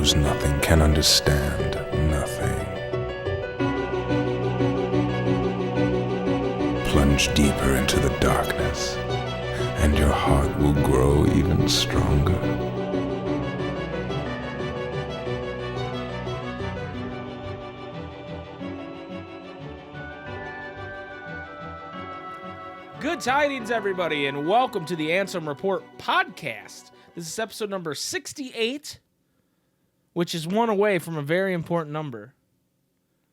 knows nothing, can understand nothing. Plunge deeper into the darkness, and your heart will grow even stronger. Good tidings, everybody, and welcome to the Ansem Report podcast. This is episode number 68, which is one away from a very important number.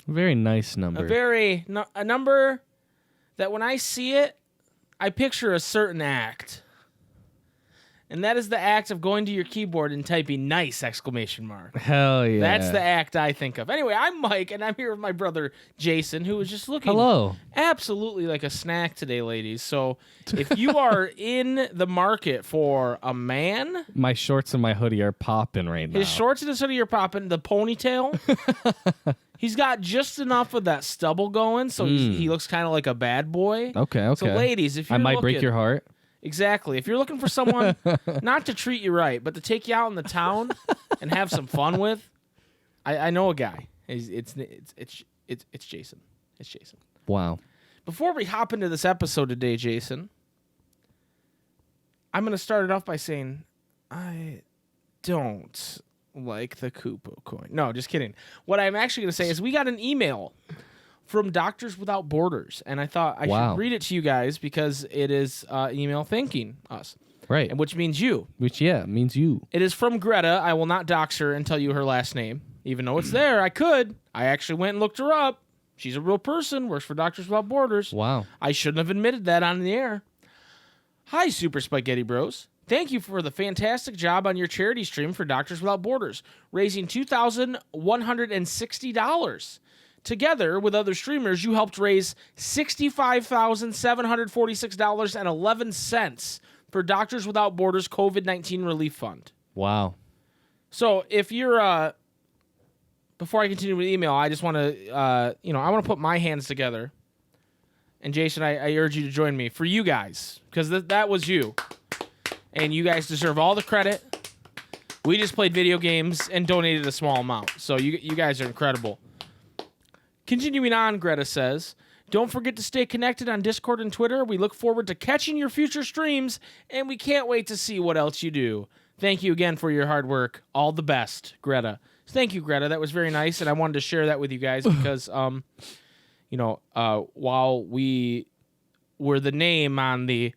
Very nice number. A number that when I see it, I picture a certain act. And that is the act of going to your keyboard and typing "nice!" ! Hell yeah. That's the act I think of. Anyway, I'm Mike, and I'm here with my brother Jason, who is just looking absolutely like a snack today, ladies. So if you are in the market for a man... My shorts and my hoodie are popping right now. His shorts and his hoodie are popping. The ponytail... He's got just enough of that stubble going, so he looks kind of like a bad boy. Okay. So ladies, if you're I might break your heart. Exactly. If you're looking for someone not to treat you right, but to take you out in the town and have some fun with, I know a guy. It's Jason. It's Jason. Wow. Before we hop into this episode today, Jason, I'm going to start it off by saying I don't like the Kupo coin. No, just kidding. What I'm actually going to say is we got an email from Doctors Without Borders, and I thought I should read it to you guys because it is email thanking us. Right. And which means you. Which, means you. It is from Greta. I will not dox her and tell you her last name, even though it's there. I could. I actually went and looked her up. She's a real person, works for Doctors Without Borders. Wow. I shouldn't have admitted that on the air. Hi, Super Spaghetti Bros. Thank you for the fantastic job on your charity stream for Doctors Without Borders, raising $2,160. Together with other streamers, you helped raise $65,746.11 for Doctors Without Borders COVID-19 Relief Fund. Wow. So if you're, before I continue with the email, I just want to, I want to put my hands together. And Jason, I urge you to join me for you guys, because that was you. And you guys deserve all the credit. We just played video games and donated a small amount. So you guys are incredible. Continuing on, Greta says, don't forget to stay connected on Discord and Twitter. We look forward to catching your future streams, and we can't wait to see what else you do. Thank you again for your hard work. All the best, Greta. Thank you, Greta. That was very nice, and I wanted to share that with you guys because, while we were the name on the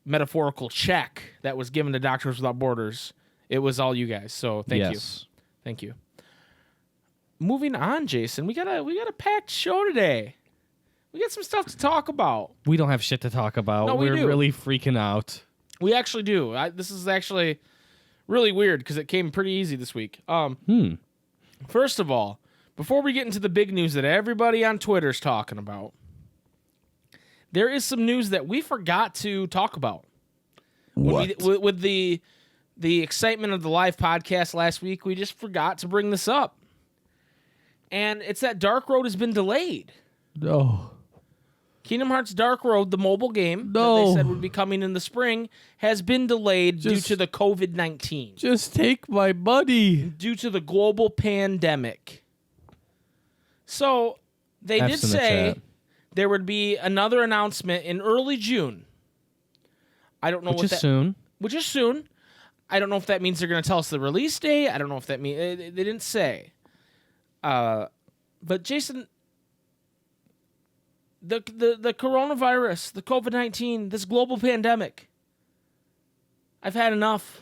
metaphorical check that was given to Doctors Without Borders, it was all you guys. So thank you. Thank you. Moving on, Jason, we got a packed show today. We got some stuff to talk about. We don't have shit to talk about. No, we do. We're really freaking out. We actually do. This is actually really weird because it came pretty easy this week. First of all, before we get into the big news that everybody on Twitter's talking about, there is some news that we forgot to talk about. With the excitement of the live podcast last week, we just forgot to bring this up. And it's that Dark Road has been delayed. No. Kingdom Hearts Dark Road, the mobile game that they said would be coming in the spring, has been delayed due to the COVID-19. Just take my money. Due to the global pandemic. So they did say there would be another announcement in early June. I don't know Which is soon. Which is soon. I don't know if that means they're going to tell us the release date. I don't know if that means... They didn't say. But Jason, the coronavirus, the COVID-19, this global pandemic, I've had enough.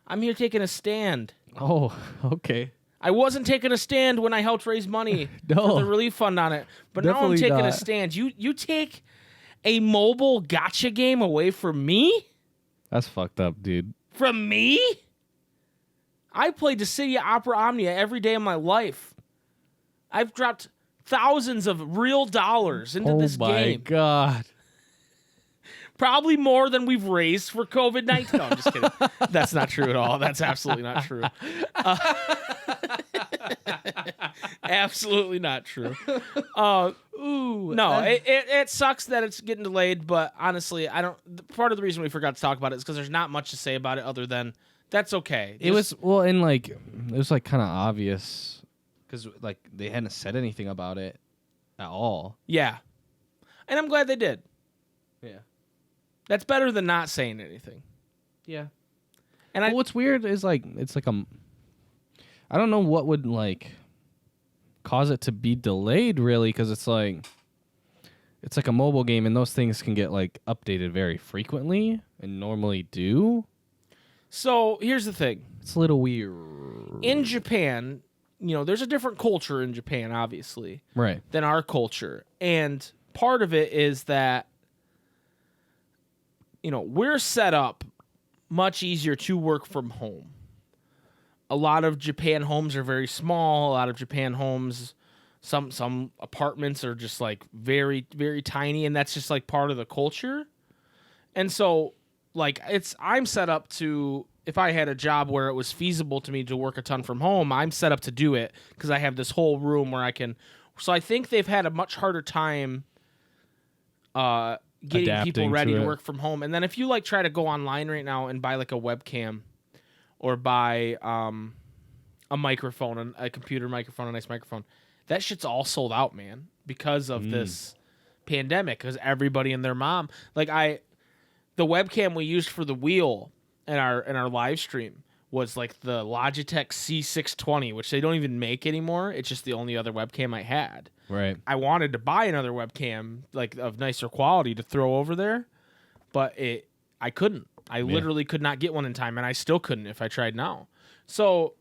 I'm here taking a stand. Oh, okay. I wasn't taking a stand when I helped raise money for the relief fund on it, but now I'm taking a stand. You take a mobile gacha game away from me? That's fucked up, dude. From me? I played Dissidia Opera Omnia every day of my life. I've dropped thousands of real dollars into this game. Oh my God. Probably more than we've raised for COVID-19. No, I'm just kidding. That's not true at all. That's absolutely not true. Absolutely not true. No, it sucks that it's getting delayed, but honestly, part of the reason we forgot to talk about it is because there's not much to say about it other than That's okay. It was it was like kind of obvious because like they hadn't said anything about it at all. Yeah. And I'm glad they did. Yeah. That's better than not saying anything. Yeah. And what's weird is like it's like I don't know what would like cause it to be delayed really because it's like a mobile game and those things can get like updated very frequently and normally do. So here's the thing. It's a little weird. In Japan, there's a different culture in Japan, obviously, Right. than our culture. And part of it is that, we're set up much easier to work from home. A lot of Japan homes are very small. A lot of Japan homes, some apartments are just like very, very tiny, and that's just like part of the culture. And so, like, I'm set up to, if I had a job where it was feasible to me to work a ton from home, I'm set up to do it because I have this whole room where I can. So I think they've had a much harder time getting Adapting people ready to it. work from home. And then if you like try to go online right now and buy like a webcam or buy a microphone, a computer microphone, a nice microphone, that shit's all sold out, man, because of this pandemic. Because everybody and their mom, like the webcam we used for the wheel in our live stream was like the Logitech C620, which they don't even make anymore. It's just the only other webcam I had. Right. I wanted to buy another webcam like of nicer quality to throw over there, but I couldn't. I literally could not get one in time, and I still couldn't if I tried now. So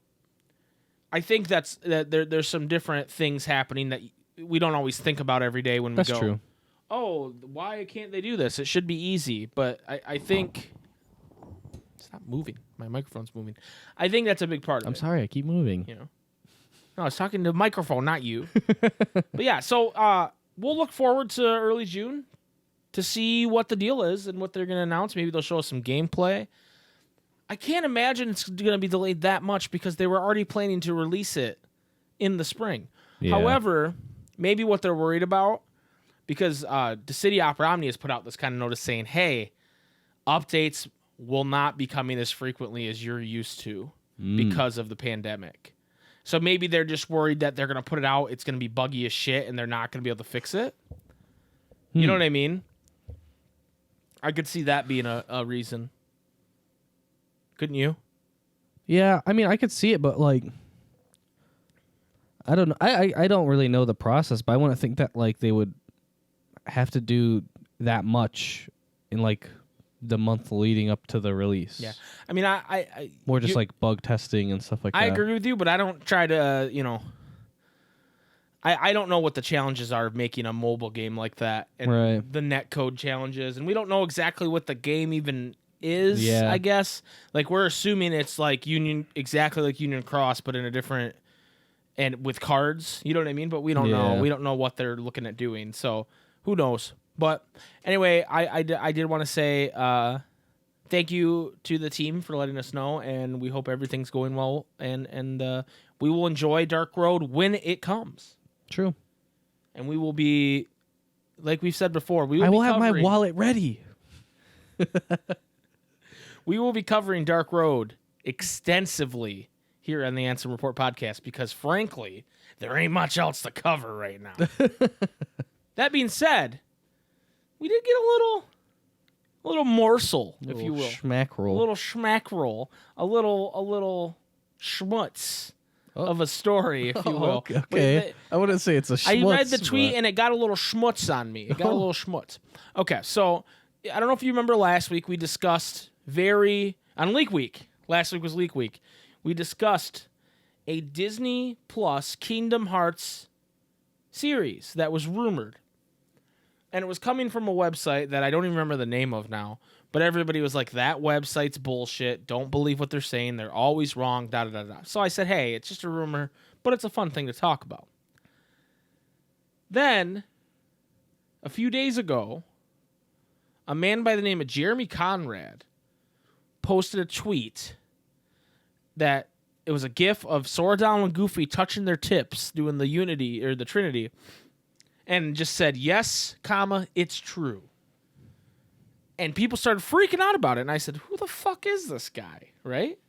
I think that there's some different things happening that we don't always think about every day when we go. That's true. Oh, why can't they do this? It should be easy. But I think... Stop moving. My microphone's moving. I think that's a big part of it. I'm sorry, I keep moving. No, I was talking to the microphone, not you. But yeah, so we'll look forward to early June to see what the deal is and what they're going to announce. Maybe they'll show us some gameplay. I can't imagine it's going to be delayed that much because they were already planning to release it in the spring. Yeah. However, maybe what they're worried about, because the City Opera Omni has put out this kind of notice saying, hey, updates will not be coming as frequently as you're used to because of the pandemic. So maybe they're just worried that they're going to put it out, it's going to be buggy as shit, and they're not going to be able to fix it. You know what I mean? I could see that being a reason. Couldn't you? Yeah, I mean, I could see it, but like, I don't know. I don't really know the process, but I want to think that like they would have to do that much in like the month leading up to the release. Yeah. I mean, I more just like bug testing and stuff like that. I agree with you, but I don't try to, I don't know what the challenges are of making a mobile game like that and Right. the netcode challenges, and we don't know exactly what the game even is, Yeah. I guess. Like, we're assuming it's like exactly like Union Cross, but in a different, and with cards, you know what I mean? But we don't know. Yeah. We don't know what they're looking at doing, so who knows? But anyway, I did want to say thank you to the team for letting us know, and we hope everything's going well, and we will enjoy Dark Road when it comes. True. And we will be, like we've said before, I will have my wallet ready. We will be covering Dark Road extensively here on the Ansem Report podcast because, frankly, there ain't much else to cover right now. That being said, we did get a little morsel, if you will. Schmack roll. A little schmack roll. A little schmutz of a story, if you will. Okay. I wouldn't say it's a schmutz. I read the tweet and it got a little schmutz on me. It got a little schmutz. Okay, so I don't know if you remember last week we discussed on Leak Week. Last week was Leak Week. We discussed a Disney Plus Kingdom Hearts series that was rumored. And it was coming from a website that I don't even remember the name of now. But everybody was like, that website's bullshit. Don't believe what they're saying. They're always wrong, da-da-da-da. So I said, hey, it's just a rumor, but it's a fun thing to talk about. Then, a few days ago, a man by the name of Jeremy Conrad posted a tweet that it was a gif of Sora, Donald, and Goofy touching their tips doing the Unity or the Trinity, and just said, yes, comma, it's true. And people started freaking out about it, and I said, who the fuck is this guy, right?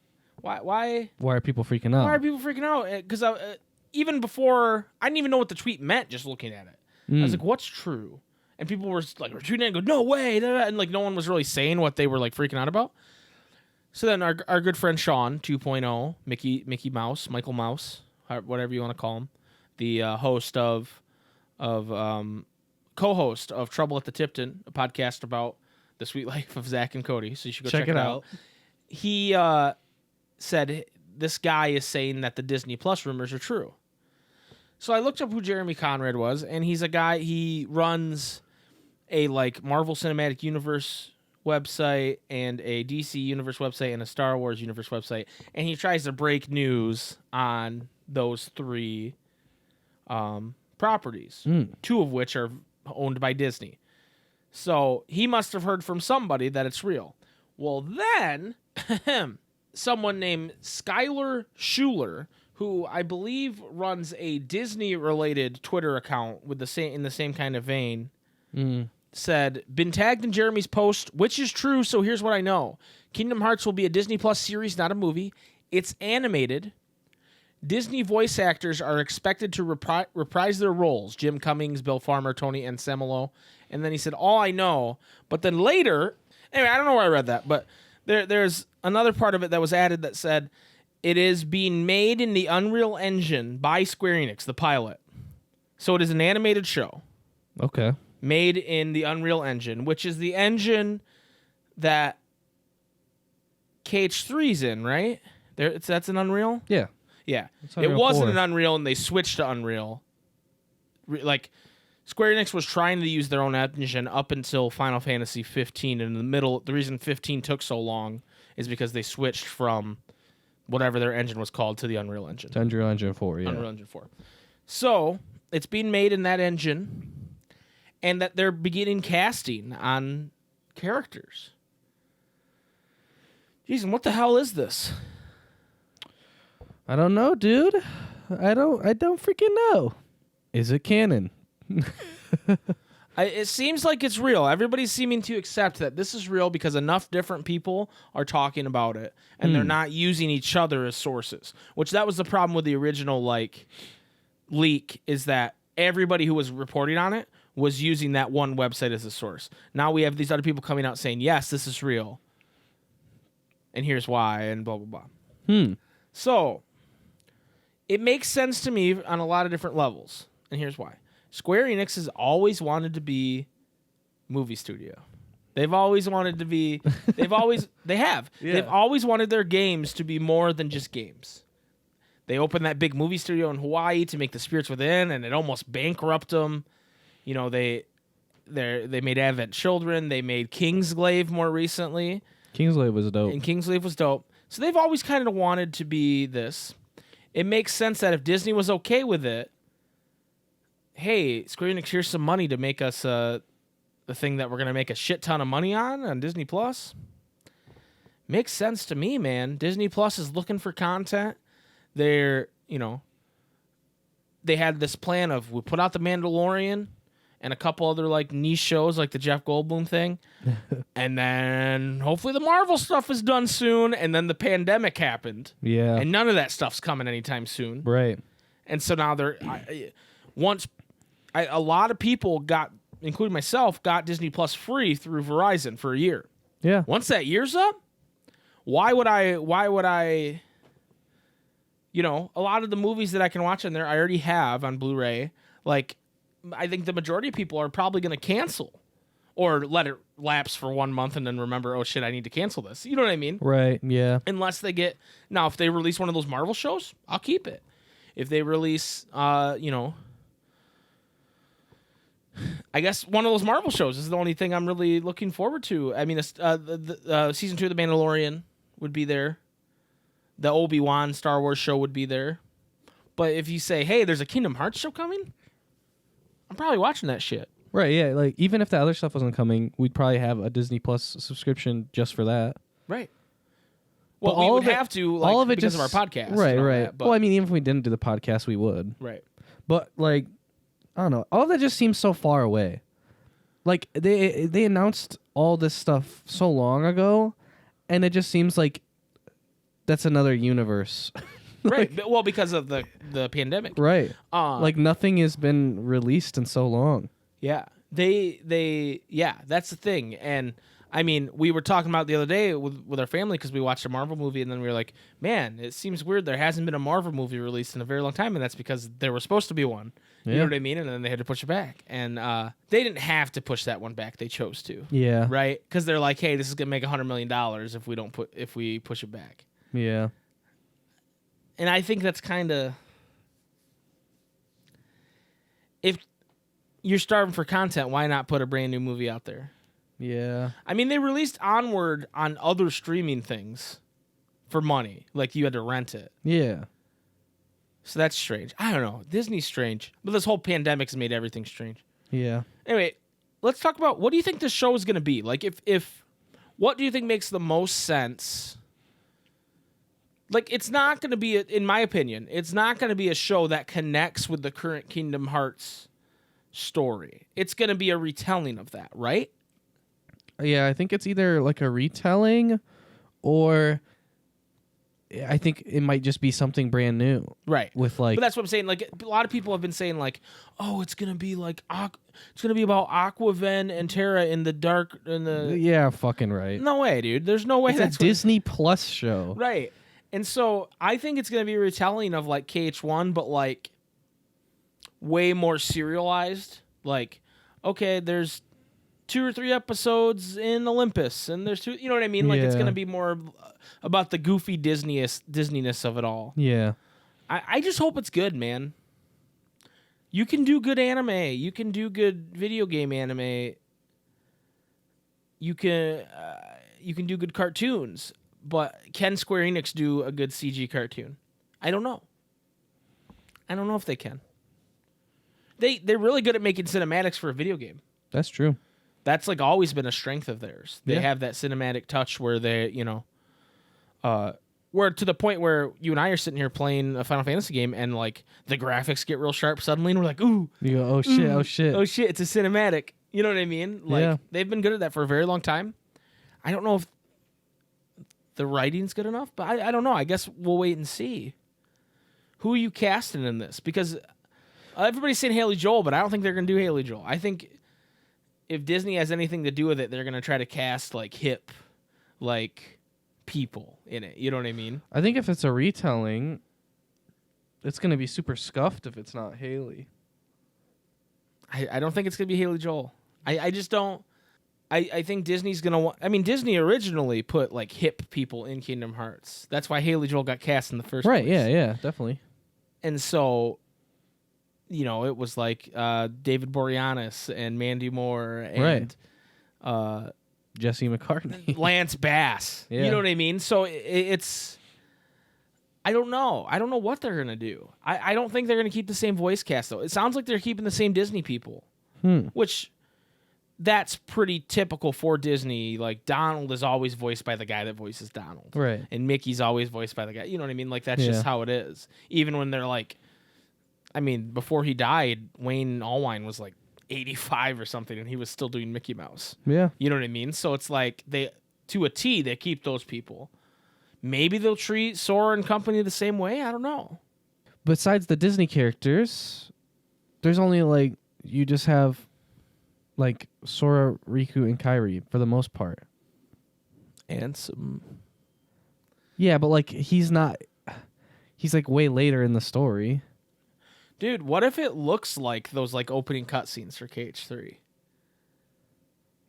Why are people freaking out? Why are people freaking out? Because even before, I didn't even know what the tweet meant just looking at it. I was like, what's true? And people were like retweeting it and go, no way. And like no one was really saying what they were like freaking out about. So then our good friend Sean 2.0, Mickey Mouse, Michael Mouse, whatever you want to call him, the co-host of Trouble at the Tipton, a podcast about the sweet life of Zach and Cody. So you should go check it out. He said this guy is saying that the Disney Plus rumors are true. So I looked up who Jeremy Conrad was, and he's a guy, he runs a like Marvel Cinematic Universe website and a DC Universe website and a Star Wars Universe website, and he tries to break news on those three properties, two of which are owned by Disney. So he must have heard from somebody that it's real. Well, then someone named Skylar Schuler, who I believe runs a Disney-related Twitter account with in the same kind of vein, said, been tagged in Jeremy's post, which is true, so here's what I know. Kingdom Hearts will be a Disney Plus series, not a movie. It's animated. Disney voice actors are expected to reprise their roles. Jim Cummings, Bill Farmer, Tony Anselmo. And then he said, all I know. But then later, anyway, I don't know where I read that, but there's another part of it that was added that said, it is being made in the Unreal Engine by Square Enix, the pilot. So it is an animated show. Okay. Made in the Unreal Engine, which is the engine that KH3's in, right? That's an Unreal? Yeah. Yeah. It wasn't an Unreal, and they switched to Unreal. Like, Square Enix was trying to use their own engine up until Final Fantasy 15, and in the middle, the reason 15 took so long is because they switched from whatever their engine was called to the Unreal Engine. To Unreal Engine 4, yeah. Unreal Engine 4. So, it's being made in that engine, and that they're beginning casting on characters. Jeez, and what the hell is this? I don't know, dude. I don't freaking know. Is it canon? It seems like it's real. Everybody's seeming to accept that this is real because enough different people are talking about it, and they're not using each other as sources. Which that was the problem with the original leak, is that everybody who was reporting on it was using that one website as a source. Now we have these other people coming out saying, yes, this is real, and here's why, and blah blah blah. So it makes sense to me on a lot of different levels, and here's why. Square Enix has always wanted to be movie studio. They've always wanted to be. They have. Yeah. They've always wanted their games to be more than just games. They opened that big movie studio in Hawaii to make The Spirits Within, and it almost bankrupted them. You know, they made Advent Children. They made Kingsglaive more recently. Kingsglaive was dope. And Kingsglaive was dope. So they've always kind of wanted to be this. It makes sense that if Disney was okay with it, hey, Square Enix, here's some money to make us the thing that we're going to make a shit ton of money on Disney Plus. Makes sense to me, man. Disney Plus is looking for content. They had this plan of, we put out The Mandalorian and a couple other niche shows like the Jeff Goldblum thing. And then hopefully the Marvel stuff is done soon. And then the pandemic happened. Yeah. And none of that stuff's coming anytime soon. Right. And so now a lot of people got, including myself, got Disney Plus free through Verizon for a year. Yeah. Once that year's up, why would I, a lot of the movies that I can watch on there, I already have on Blu-ray. I think the majority of people are probably going to cancel or let it lapse for 1 month and then remember, oh shit, I need to cancel this. You know what I mean? Right. Yeah. Unless they get, now if they release one of those Marvel shows, I'll keep it. If they release, I guess one of those Marvel shows is the only thing I'm really looking forward to. I mean, the season 2 of The Mandalorian would be there. The Obi-Wan Star Wars show would be there. But if you say, hey, there's a Kingdom Hearts show coming, I'm probably watching that shit. Right, yeah. Even if the other stuff wasn't coming, we'd probably have a Disney Plus subscription just for that. Right. Well, we would have to, all of it because just, of our podcast. Right, right. Well, I mean, even if we didn't do the podcast, we would. Right. But, I don't know. All of that just seems so far away. They announced all this stuff so long ago, and it just seems like that's another universe. Right. Well, because of the pandemic. Right. Like nothing has been released in so long. Yeah. Yeah, that's the thing. And I mean, we were talking about the other day with our family because we watched a Marvel movie, and then we were like, man, it seems weird there hasn't been a Marvel movie released in a very long time, and that's because there was supposed to be one. You know what I mean? And then they had to push it back. And they didn't have to push that one back. They chose to. Yeah. Right? Because they're like, hey, this is going to make $100 million if we push it back. Yeah. And I think that's kind of... If you're starving for content, why not put a brand new movie out there? Yeah. I mean, they released Onward on other streaming things for money. Like, you had to rent it. Yeah. So that's strange. I don't know. Disney's strange. But this whole pandemic has made everything strange. Yeah. Anyway, let's talk about, what do you think this show is going to be? Like, if what do you think makes the most sense? Like, it's not going to be, in my opinion, it's not going to be a show that connects with the current Kingdom Hearts story. It's going to be a retelling of that, right? Yeah, I think it's either like a retelling, or I think it might just be something brand new. Right. With like, but that's what I'm saying. Like, a lot of people have been saying, like, oh, it's gonna be like it's gonna be about Aquaven and Terra in the dark yeah, fucking right. No way, dude. There's no way. It's a Disney Plus show. Right. And so I think it's gonna be a retelling of like KH1, but like way more serialized. Like, okay, there's 2 or 3 episodes in Olympus, and there's 2. You know what I mean? Like, it's gonna be more about the goofy Disneyness of it all. Yeah. I just hope it's good, man. You can do good anime. You can do good video game anime. You can do good cartoons. But can Square Enix do a good CG cartoon? I don't know. I don't know if they can. They're really good at making cinematics for a video game. That's true. That's like always been a strength of theirs. They Yeah. have that cinematic touch where they, where to the point where you and I are sitting here playing a Final Fantasy game, and like the graphics get real sharp suddenly, and we're like, ooh, You go, oh shit, oh shit. oh shit, it's a cinematic. You know what I mean? Like, Yeah. they've been good at that for a very long time. I don't know if the writing's good enough, but I don't know. I guess we'll wait and see. Who are you casting in this? Because everybody's saying Haley Joel, but I don't think they're going to do Haley Joel. I think if Disney has anything to do with it, they're going to try to cast like hip, like people in it. You know what I mean? I think if it's a retelling, it's going to be super scuffed if it's not Haley. I don't think it's going to be Haley Joel. I just don't. I think Disney's going to want... I mean, Disney originally put like hip people in Kingdom Hearts. That's why Haley Joel got cast in the first place. Right, yeah, definitely. And so, it was like David Boreanaz and Mandy Moore and Jesse McCartney. Lance Bass. Yeah. You know what I mean? So it's... I don't know. I don't know what they're going to do. I don't think they're going to keep the same voice cast, though. It sounds like they're keeping the same Disney people, which that's pretty typical for Disney. Like, Donald is always voiced by the guy that voices Donald. Right. And Mickey's always voiced by the guy. You know what I mean? Like, that's just how it is. Even when they're like... I mean, before he died, Wayne Allwine was like 85 or something, and he was still doing Mickey Mouse. Yeah. You know what I mean? So it's like, to a T, they keep those people. Maybe they'll treat Sora and company the same way. I don't know. Besides the Disney characters, there's only like, you just have like Sora, Riku, and Kairi for the most part. Ansem. Yeah, but like he's like way later in the story. Dude, what if it looks like those like opening cutscenes for KH3?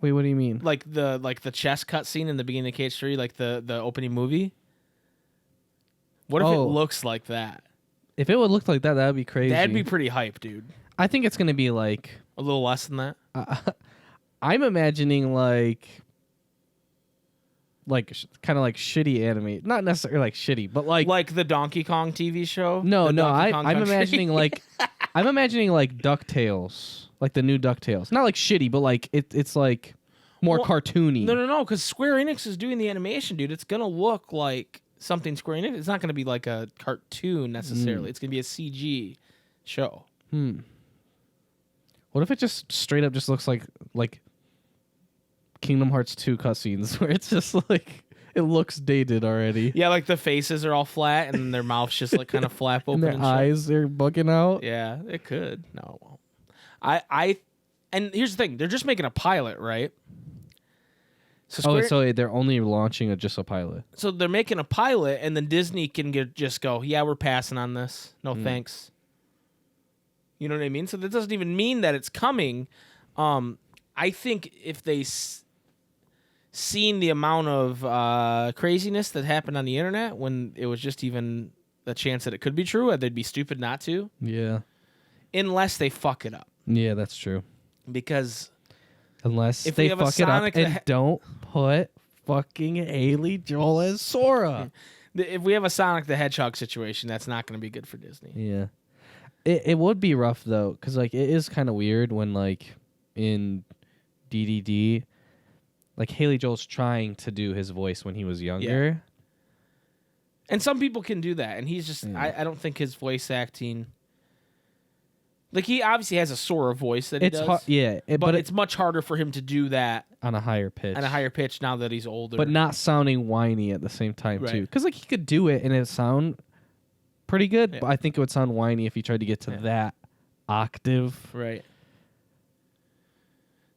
Wait, what do you mean? Like the chess cutscene in the beginning of KH3, like the opening movie? What if it looks like that? If it would look like that, that'd be crazy. That'd be pretty hype, dude. I think it's gonna be like A little less than that? I'm imagining like kind of like shitty anime, not necessarily like shitty, but like the Donkey Kong TV show. No, The Donkey Kong I'm Country? imagining like DuckTales, like the new DuckTales. Not like shitty, but like it's like more cartoony. No, because Square Enix is doing the animation, dude. It's gonna look like something Square Enix. It's not gonna be like a cartoon necessarily. It's gonna be a CG show. What if it just straight up just looks like Kingdom Hearts 2 cutscenes where it's just like It looks dated already. Yeah, like the faces are all flat and their mouths just like kind of flap open. And their eyes are bugging out. Yeah, it could. No, it won't. And here's the thing: they're just making a pilot, right? So they're only launching just a pilot. So they're making a pilot, and then Disney can just go, yeah, we're passing on this. No thanks. You know what I mean? So that doesn't even mean that it's coming. I think if they seen the amount of craziness that happened on the internet when it was just even the chance that it could be true, they'd be stupid not to. Yeah. Unless they fuck it up. Yeah, that's true. Because unless if they we have a fuck it up Sonic and don't put fucking Haley Joel as Sora. if we have a Sonic the Hedgehog situation, that's not going to be good for Disney. Yeah. It would be rough, though, because, like, it is kind of weird when, like, in DDD, like, Haley Joel's trying to do his voice when he was younger. Yeah. And some people can do that, and he's just, I don't think his voice acting... Like, he obviously has a Sora voice that he does. But it's much harder for him to do that on a higher pitch. On a higher pitch now that he's older. But not sounding whiny at the same time, too. Because, like, he could do it, and it sound pretty good, but I think it would sound whiny if he tried to get to that octave. Right.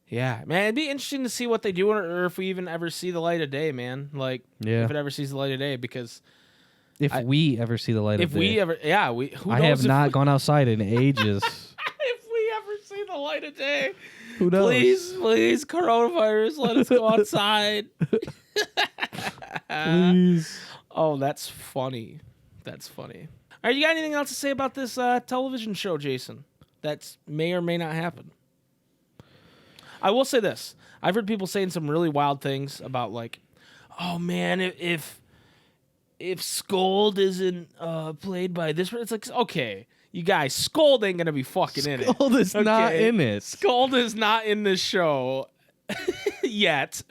Yeah, man, it'd be interesting to see what they do, or if we even ever see the light of day, man. Like, if it ever sees the light of day, because... If we ever see the light of day. If we ever... Yeah, who I knows have not gone outside in ages. If we ever see the light of day... Who knows? Please, coronavirus, let us go outside. Please. Oh, that's funny. That's funny. All right, you got anything else to say about this television show, Jason? That may or may not happen. I will say this. I've heard people saying some really wild things about, like, oh, man, if Scold isn't played by this... It's like, okay, you guys, Scold ain't going to be fucking in it. Scold is not in it. Scold is not in this show yet.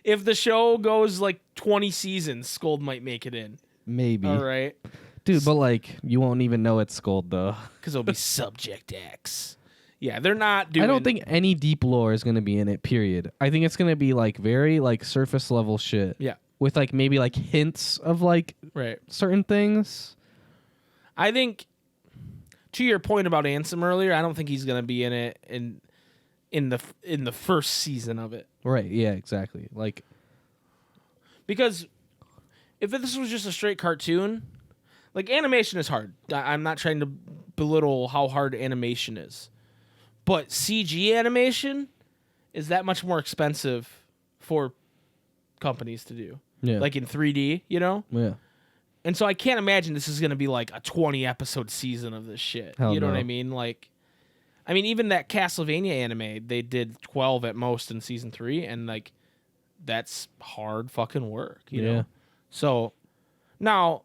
If the show goes, like, 20 seasons, Scold might make it in. Maybe. All right. Dude, but, like, you won't even know it's Scold, though. Because it'll be Subject X. Yeah, they're not doing... I don't think any deep lore is going to be in it, period. I think it's going to be, like, very, like, surface level shit. Yeah. With, like, maybe, like, hints of, like, certain things. I think, to your point about Ansem earlier, I don't think he's going to be in it in the first season of it. Right, yeah, exactly. Like... Because if this was just a straight cartoon, like, animation is hard. I'm not trying to belittle how hard animation is. But CG animation is that much more expensive for companies to do. Yeah. Like in 3D, you know? Yeah. And so I can't imagine this is going to be like a 20-episode season of this shit. Hell you know no. what I mean? Like, I mean, even that Castlevania anime, they did 12 at most in season 3, and, like, that's hard fucking work, you know? So, now...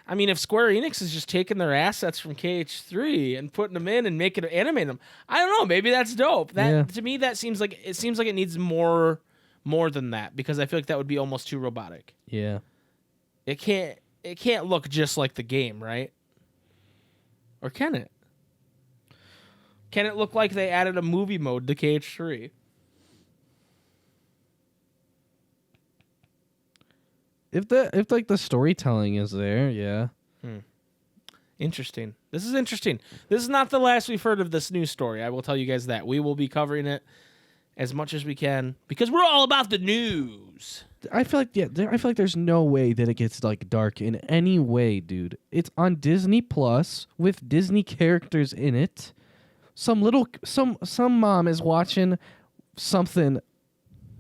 I mean, if Square Enix is just taking their assets from KH3 and putting them in and animating them, I don't know. Maybe that's dope. To me, that seems like it needs more than that, because I feel like that would be almost too robotic. Yeah. It can't look just like the game, right? Or can it? Can it look like they added a movie mode to KH3? If like the storytelling is there, yeah. Interesting. This is interesting. This is not the last we've heard of this news story. I will tell you guys that. We will be covering it as much as we can because we're all about the news. I feel like there's no way that it gets like dark in any way, dude. It's on Disney Plus with Disney characters in it. Some mom is watching something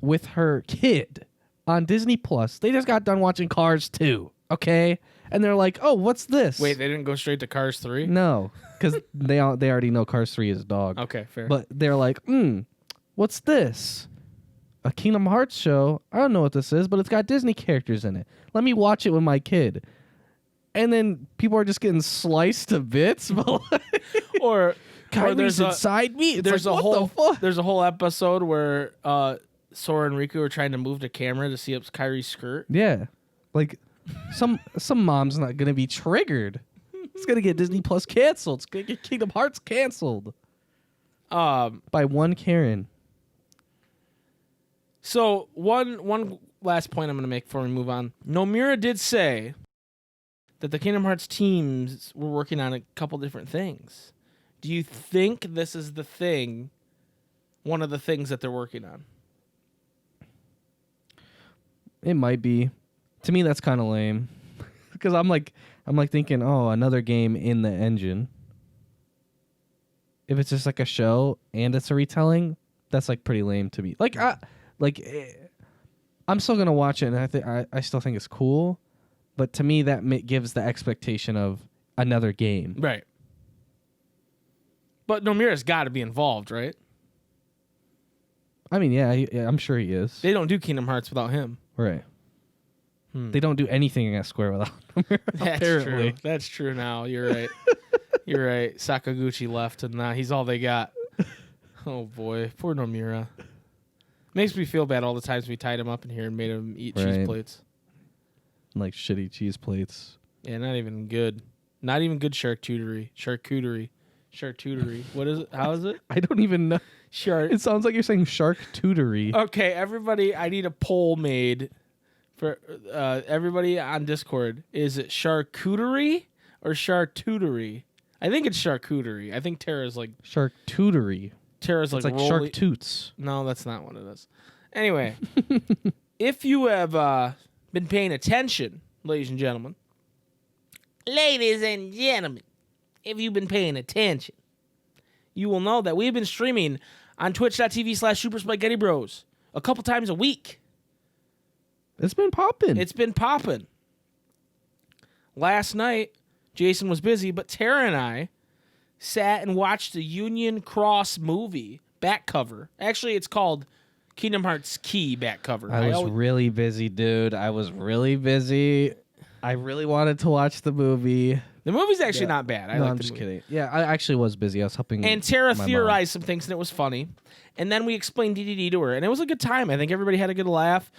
with her kid on Disney Plus. They just got done watching Cars 2, okay? And they're like, "Oh, what's this?" Wait, they didn't go straight to Cars 3? No, because they already know Cars 3 is dog. Okay, fair. But they're like, what's this? A Kingdom Hearts show? I don't know what this is, but it's got Disney characters in it. Let me watch it with my kid. And then people are just getting sliced to bits. or Kyrie's inside me. It's like, what the fuck? There's a whole episode where Sora and Riku are trying to move the camera to see up Kyrie's skirt. Yeah. Like, some mom's not going to be triggered. It's going to get Disney Plus canceled. It's going to get Kingdom Hearts canceled. By one Karen. So one last point I'm going to make before we move on. Nomura did say that the Kingdom Hearts teams were working on a couple different things. Do you think this is one of the things that they're working on? It might be. To me, that's kind of lame. Because I'm like thinking, oh, another game in the engine. If it's just like a show and it's a retelling, that's like pretty lame to me. I'm still gonna watch it, and I still think it's cool. But to me, that gives the expectation of another game. Right. But Nomura's got to be involved, right? I mean, yeah, I'm sure he is. They don't do Kingdom Hearts without him. Right. They don't do anything at Square without Nomura. That's apparently. true. That's true now. You're right. You're right. Sakaguchi left, and now he's all they got. Oh, boy. Poor Nomura. Makes me feel bad all the times we tied him up in here and made him eat cheese plates. Like shitty cheese plates. Yeah, not even good. Not even good charcuterie. What is it? How is it? I don't even know. It sounds like you're saying charcuterie. Okay, everybody, I need a poll made for everybody on Discord. Is it charcuterie or charcuterie? I think it's charcuterie. I think Tara's like... Charcuterie. Tara's like Shark Toots. No, that's not what it is. Anyway, if you have been paying attention, ladies and gentlemen, if you've been paying attention, you will know that we've been streaming on twitch.tv/SuperSpaghettiBros a couple times a week. It's been popping. Last night, Jason was busy, but Tara and I sat and watched the Union Cross movie back cover. Actually, it's called Kingdom Hearts Key back cover. I was really busy, dude. I was really busy. I really wanted to watch the movie. The movie's actually not bad. I'm just kidding. Yeah, I actually was busy. I was helping. And Tara theorized some things, and it was funny. And then we explained DDD to her, and it was a good time. I think everybody had a good laugh.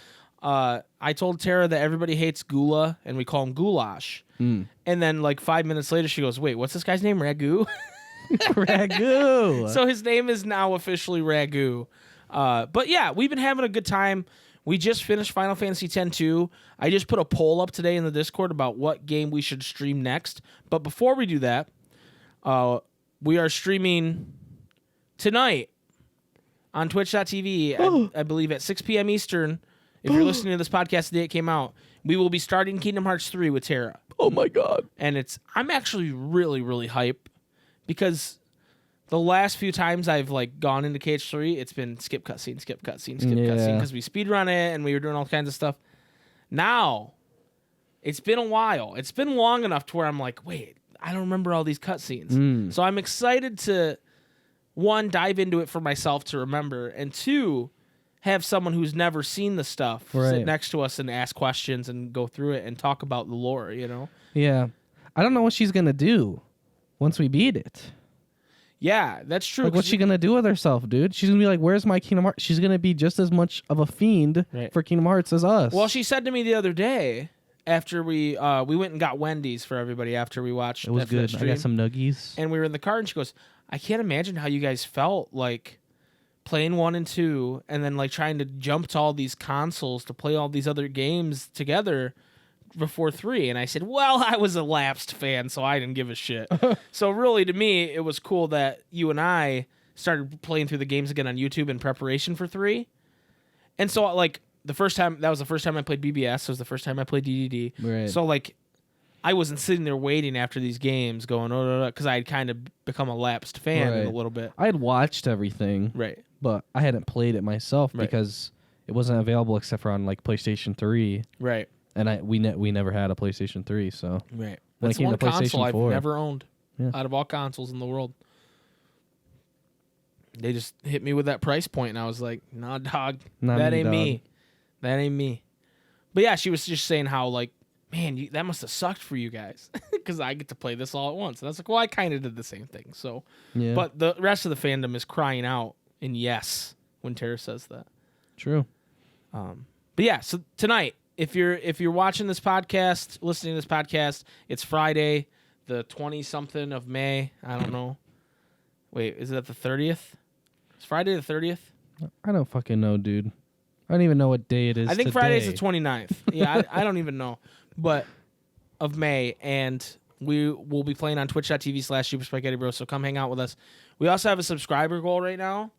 I told Tara that everybody hates Gula, and we call him Goulash. And then, like 5 minutes later, she goes, "Wait, what's this guy's name? Ragu?" Ragu. So his name is now officially Ragu. But yeah, we've been having a good time. We just finished Final Fantasy X-2. I just put a poll up today in the Discord about what game we should stream next. But before we do that, we are streaming tonight on twitch.tv, I believe at 6 p.m. Eastern. If you're listening to this podcast the day it came out, we will be starting Kingdom Hearts 3 with Tara. Oh my God. And I'm actually really, really hype because the last few times I've like gone into KH3, it's been skip cutscene because we speedrun it and we were doing all kinds of stuff. Now, it's been a while. It's been long enough to where I'm like, wait, I don't remember all these cutscenes. So I'm excited to, one, dive into it for myself to remember, and two, have someone who's never seen the stuff sit next to us and ask questions and go through it and talk about the lore, you know? Yeah. I don't know what she's going to do once we beat it. Yeah, that's true. Like, what's she going to do with herself, dude? She's going to be like, where's my Kingdom Hearts? She's going to be just as much of a fiend for Kingdom Hearts as us. Well, she said to me the other day, after we went and got Wendy's for everybody after we watched it was good. I got some nuggies. And we were in the car, and she goes, I can't imagine how you guys felt, like, playing 1 and 2, and then, like, trying to jump to all these consoles to play all these other games together before 3. And I said, well, I was a lapsed fan, so I didn't give a shit. So really, to me, it was cool that you and I started playing through the games again on YouTube in preparation for 3. And so, like, that was the first time I played BBS. It was the first time I played DDD. Right. So, like, I wasn't sitting there waiting after these games going, because I had kind of become a lapsed fan in a little bit. I had watched everything. Right. But I hadn't played it myself because it wasn't available except for on, like, PlayStation 3. Right. And we never had a PlayStation 3, so. Right. When That's it came one to PlayStation console 4. I've never owned Yeah. out of all consoles in the world. They just hit me with that price point, and I was like, nah, dog. That ain't me. That ain't me. But yeah, she was just saying how, like, man, that must have sucked for you guys because I get to play this all at once. And I was like, well, I kind of did the same thing. So, Yeah. But the rest of the fandom is crying out in yes when Tara says that. True. But yeah, so tonight, if you're watching this podcast, listening to this podcast, it's Friday, the 20-something of May. I don't know. Wait, is it the 30th? It's Friday the 30th? I don't fucking know, dude. I don't even know what day it is. I think today. Friday's the 29th. Yeah, I don't even know. But of May, and we will be playing on twitch.tv/Super Spaghetti Bros. So come hang out with us. We also have a subscriber goal right now.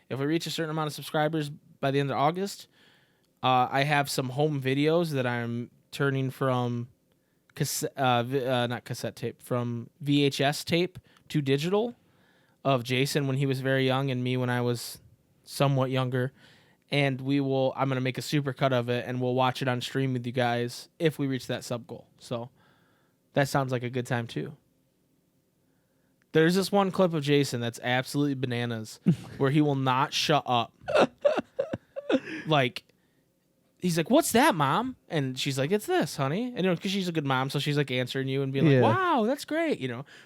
If we reach a certain amount of subscribers by the end of August, I have some home videos that I'm turning from not cassette tape, from VHS tape to digital of Jason when he was very young and me when I was somewhat younger. And I'm going to make a super cut of it, and we'll watch it on stream with you guys if we reach that sub goal. So that sounds like a good time too. There's this one clip of Jason that's absolutely bananas where he will not shut up. Like, he's like, "What's that, Mom?" And she's like, "It's this, honey." And because she's a good mom, so she's like answering you and being like, "Wow, that's great,"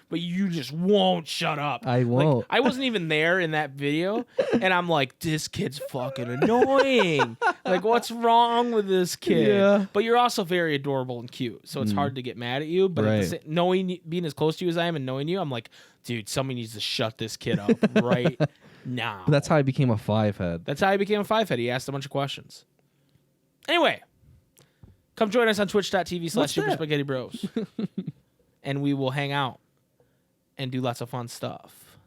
But you just won't shut up. I won't. Like, I wasn't even there in that video, and I'm like, "This kid's fucking annoying. Like, what's wrong with this kid?" Yeah. But you're also very adorable and cute, so it's hard to get mad at you. But Right. being as close to you as I am and knowing you, I'm like, dude, somebody needs to shut this kid up right now. But that's how I became a 5-head. That's how he became a 5-head. He asked a bunch of questions. Anyway, come join us on twitch.tv/Super Spaghetti Bros. And we will hang out and do lots of fun stuff.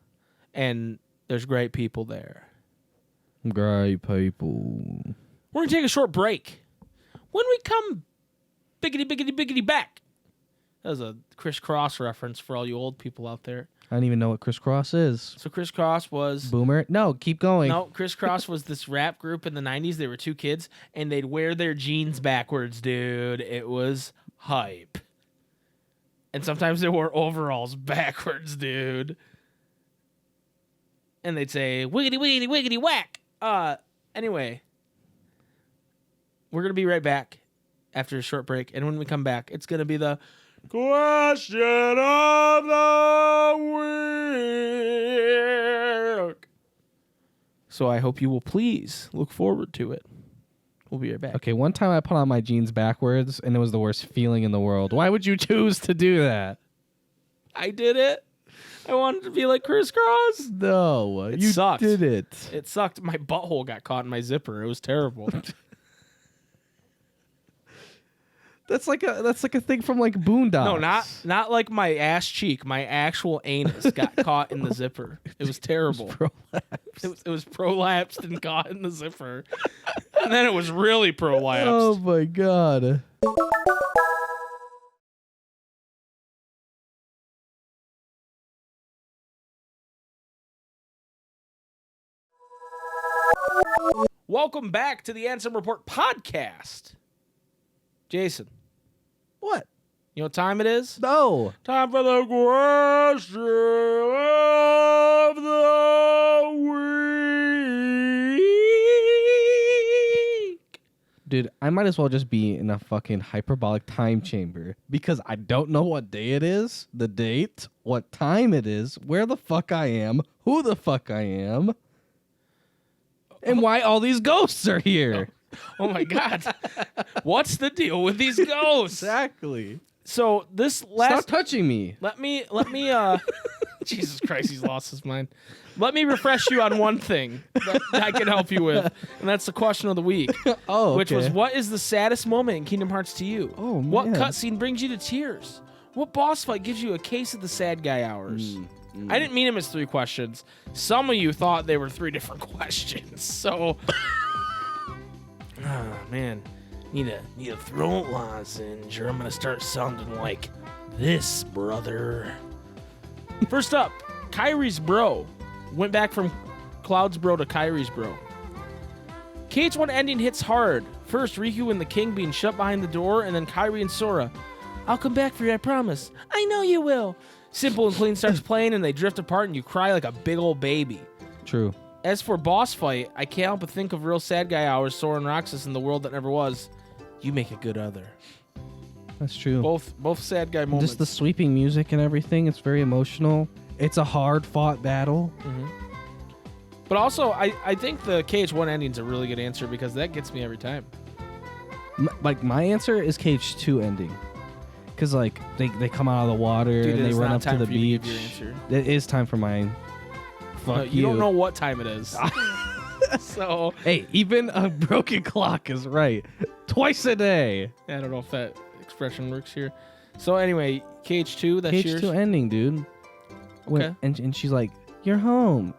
And there's great people there. Great people. We're going to take a short break. When we come biggity back. That was a Criss Cross reference for all you old people out there. I don't even know what crisscross is. So Criss Cross was... Boomer? No, keep going. No, Criss Cross was this rap group in the 90s. They were two kids, and they'd wear their jeans backwards, dude. It was hype. And sometimes they wore overalls backwards, dude. And they'd say, "Wiggity, wiggity, wiggity, whack." Anyway, we're going to be right back after a short break. And when we come back, it's going to be the question of the week. So I hope you will please look forward to it. We'll be right back. Okay, one time I put on my jeans backwards, and it was the worst feeling in the world. Why would you choose to do that? I did it. I wanted to be like Criss Cross. No, It you sucked. did it. It sucked. My butthole got caught in my zipper. It was terrible. That's like a thing from like Boondocks. No, not like my ass cheek. My actual anus got caught in the zipper. It was terrible. It was prolapsed and caught in the zipper. And then it was really prolapsed. Oh my god. Welcome back to the Ansem Report podcast. Jason, What? you know what time it is? No. Time for the question of the week. Dude, I might as well just be in a fucking hyperbolic time chamber because I don't know what day it is, the date, what time it is, where the fuck I am, who the fuck I am, and why all these ghosts are here. Oh my God. What's the deal with these ghosts? Exactly. So this Stop last touching me. let me Jesus Christ, he's lost his mind. Let me refresh you on one thing that I can help you with, and that's the question of the week. Oh, Which was, okay. what is the saddest moment in Kingdom Hearts to you? Oh, What man. cutscene brings you to tears? What boss fight gives you a case of the sad guy hours? I didn't mean them as 3 questions. Some of you thought they were 3 different questions. So, oh man, need a throat lozenge, or I'm gonna start sounding like this, brother. First up, Kyrie's bro went back from Cloud's bro to Kyrie's bro. KH1 ending hits hard. First, Riku and the King being shut behind the door, and then Kyrie and Sora. "I'll come back for you, I promise." "I know you will." Simple and Clean starts playing, and they drift apart, and you cry like a big old baby. True. As for boss fight, I can't help but think of real sad guy hours, Sora and Roxas in the world that never was. You make a good other. That's true. Both sad guy moments. Just the sweeping music and everything. It's very emotional. It's a hard-fought battle. But also, I think the KH1 ending's a really good answer because that gets me every time. My answer is KH2 ending. Because, like, they come out of the water Dude, and they it's run not up to time the for you to beach. give your answer. It is time for mine. Fuck You don't know what time it is. So Hey, even a broken clock is right. Twice a day. I don't know if that expression works here. So anyway, KH2, that's yours. KH2 ending, dude. Okay. And she's like, "You're home,"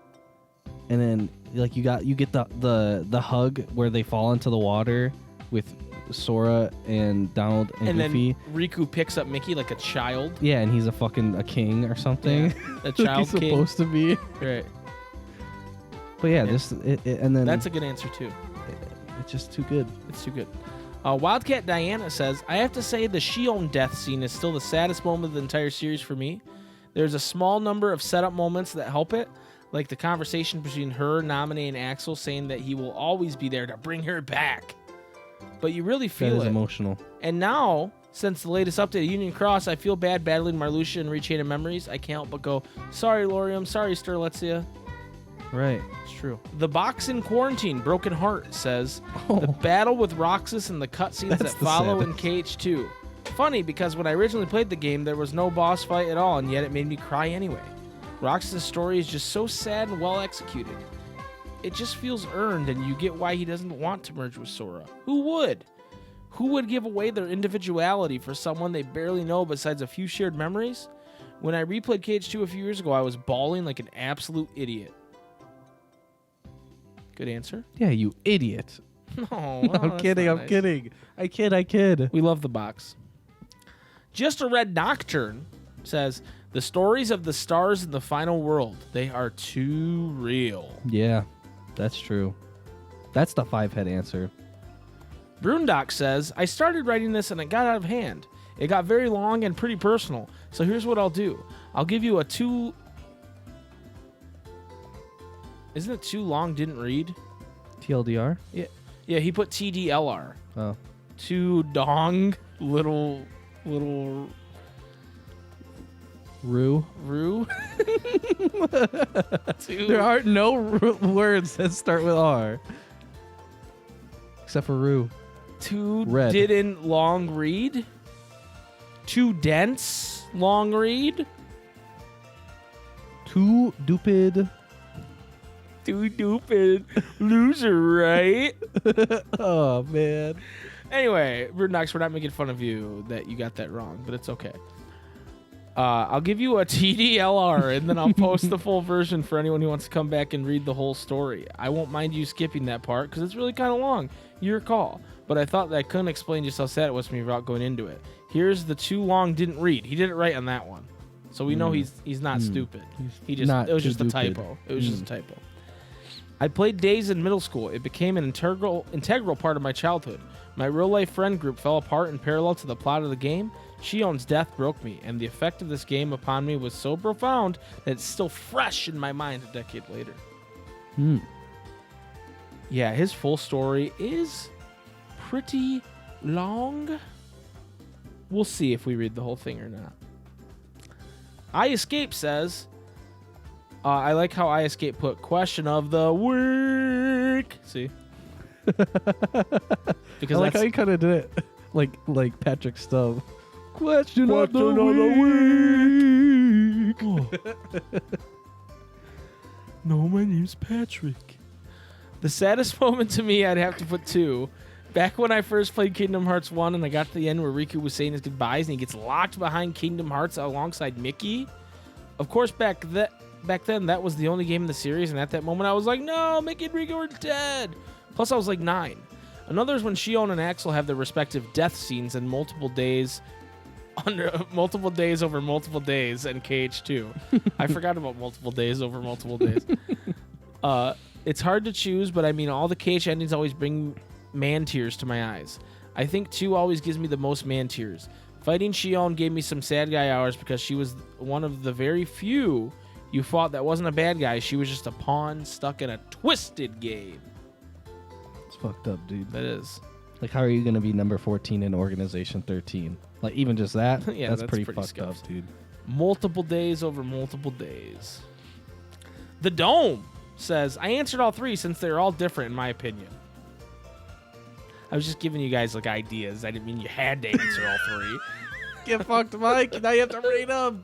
and then like you get the hug where they fall into the water with Sora and Donald and Goofy. Then Riku picks up Mickey like a child. Yeah, and he's a king or something. Yeah, a child he's king. supposed to be. Right. But yeah, and then that's a good answer too. It's just too good. It's too good. Wildcat Diana says, I have to say the Shion death scene is still the saddest moment of the entire series for me. There's a small number of setup moments that help it, like the conversation between her, Naminé, and Axel saying that he will always be there to bring her back. But you really feel That is it. emotional. And now, since the latest update of Union Cross, I feel bad battling Marluxia and Rechain of Memories. I can't help but go, sorry, Lorium, sorry, Sterletzia. Right. It's true. The Box in Quarantine, Broken Heart, says, the battle with Roxas and the cutscenes that follow in KH2. Funny, because when I originally played the game, there was no boss fight at all, and yet it made me cry anyway. Roxas' story is just so sad and well executed. It just feels earned, and you get why he doesn't want to merge with Sora. Who would? Who would give away their individuality for someone they barely know besides a few shared memories? When I replayed KH2 a few years ago, I was bawling like an absolute idiot. Good answer. Yeah, you idiot. No, I'm kidding. I'm kidding. I kid. We love the box. Just a Red Nocturne says, the stories of the stars in the final world, they are too real. Yeah, that's true. That's the 5-head answer. Brundock says, I started writing this and it got out of hand. It got very long and pretty personal. So here's what I'll do. I'll give you a 2... Isn't it too long didn't read? TLDR? Yeah, he put TDLR. Oh. Too dong little Rue? There are no words that start with R. Except for Rue. Too Red. didn't long read? Too dense long read? Too stupid. Too stupid. Loser, right? Oh, man. Anyway, Rudenox, we're not making fun of you that you got that wrong, but it's okay. I'll give you a TDLR, and then I'll post the full version for anyone who wants to come back and read the whole story. I won't mind you skipping that part, because it's really kind of long. Your call. But I thought that I couldn't explain just how sad it was for me without going into it. Here's the too long didn't read. He did it right on that one. So we know he's not stupid. It was just a typo. It was just a typo. I played Days in middle school. It became an integral part of my childhood. My real-life friend group fell apart in parallel to the plot of the game. Shion's death broke me, and the effect of this game upon me was so profound that it's still fresh in my mind a decade later. Yeah, his full story is pretty long. We'll see if we read the whole thing or not. I Escape says... I like how I Escape put question of the week. See? Because I like how you kind of did it like Patrick Stubb. Question of the week. No, my name's Patrick. The saddest moment to me, I'd have to put 2. Back when I first played Kingdom Hearts 1 and I got to the end where Riku was saying his goodbyes and he gets locked behind Kingdom Hearts alongside Mickey. Of course, back then, that was the only game in the series, and at that moment, I was like, no, Mickey and Riku are dead. Plus, I was like 9. Another is when Shion and Axel have their respective death scenes in multiple days over multiple days, and KH2. I forgot about multiple days over multiple days. It's hard to choose, but I mean, all the KH endings always bring man tears to my eyes. I think 2 always gives me the most man tears. Fighting Shion gave me some sad guy hours because she was one of the very few you fought that wasn't a bad guy. She was just a pawn stuck in a twisted game. It's fucked up, dude. That is. Like, how are you going to be number 14 in Organization 13? Like, even just that? Yeah, that's pretty pretty fucked scuffed. up, dude. Multiple days over multiple days. The Dome says, I answered all 3 since they're all different in my opinion. I was just giving you guys, like, ideas. I didn't mean you had to answer all 3. Get fucked, Mike. Now you have to rate them.